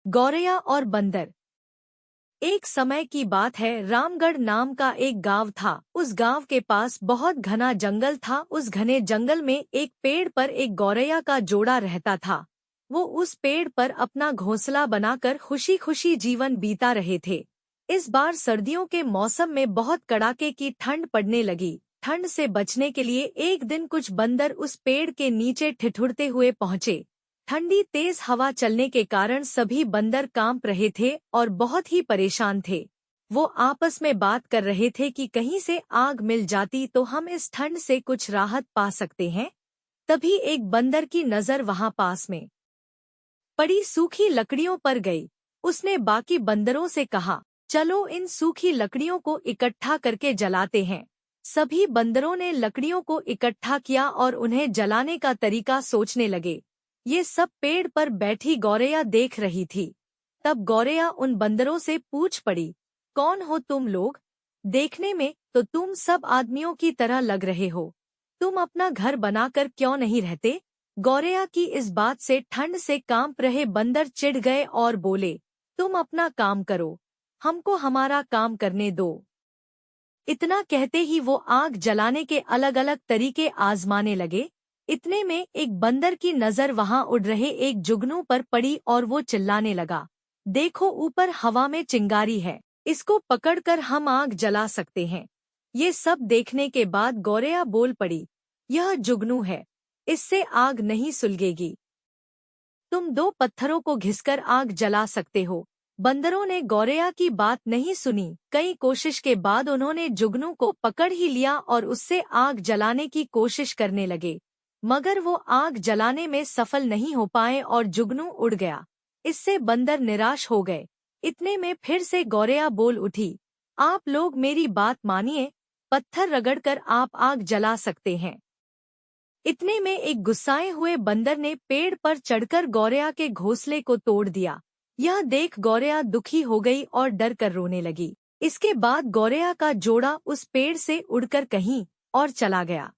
गौरैया और बंदर। एक समय की बात है, रामगढ़ नाम का एक गांव था। उस गांव के पास बहुत घना जंगल था। उस घने जंगल में एक पेड़ पर एक गौरैया का जोड़ा रहता था। वो उस पेड़ पर अपना घोंसला बनाकर खुशी खुशी जीवन बीता रहे थे। इस बार सर्दियों के मौसम में बहुत कड़ाके की ठंड पड़ने लगी। ठंड से बचने के लिए एक दिन कुछ बंदर उस पेड़ के नीचे ठिठुरते हुए पहुंचे। ठंडी तेज हवा चलने के कारण सभी बंदर कांप रहे थे और बहुत ही परेशान थे। वो आपस में बात कर रहे थे कि कहीं से आग मिल जाती तो हम इस ठंड से कुछ राहत पा सकते हैं। तभी एक बंदर की नजर वहां पास में पड़ी सूखी लकड़ियों पर गई। उसने बाकी बंदरों से कहा, चलो इन सूखी लकड़ियों को इकट्ठा करके जलाते हैं। सभी बंदरों ने लकड़ियों को इकट्ठा किया और उन्हें जलाने का तरीका सोचने लगे। ये सब पेड़ पर बैठी गौरैया देख रही थी। तब गौरैया उन बंदरों से पूछ पड़ी, कौन हो तुम लोग? देखने में तो तुम सब आदमियों की तरह लग रहे हो। तुम अपना घर बनाकर क्यों नहीं रहते? गौरैया की इस बात से ठंड से कांप रहे बंदर चिढ़ गए और बोले, तुम अपना काम करो, हमको हमारा काम करने दो। इतना कहते ही वो आग जलाने के अलग अलग तरीके आजमाने लगे। इतने में एक बंदर की नजर वहां उड़ रहे एक जुगनू पर पड़ी और वो चिल्लाने लगा, देखो ऊपर हवा में चिंगारी है, इसको पकड़कर हम आग जला सकते हैं। ये सब देखने के बाद गौरैया बोल पड़ी, यह जुगनू है, इससे आग नहीं सुलगेगी। तुम दो पत्थरों को घिसकर आग जला सकते हो। बंदरों ने गौरैया की बात नहीं सुनी। कई कोशिश के बाद उन्होंने जुगनू को पकड़ ही लिया और उससे आग जलाने की कोशिश करने लगे, मगर वो आग जलाने में सफल नहीं हो पाए और जुगनू उड़ गया। इससे बंदर निराश हो गए। इतने में फिर से गौरैया बोल उठी, आप लोग मेरी बात मानिए, पत्थर रगड़कर आप आग जला सकते हैं। इतने में एक गुस्साए हुए बंदर ने पेड़ पर चढ़कर गौरैया के घोंसले को तोड़ दिया। यह देख गौरैया दुखी हो गई और डर कर रोने लगी। इसके बाद गौरैया का जोड़ा उस पेड़ से उड़कर कहीं और चला गया।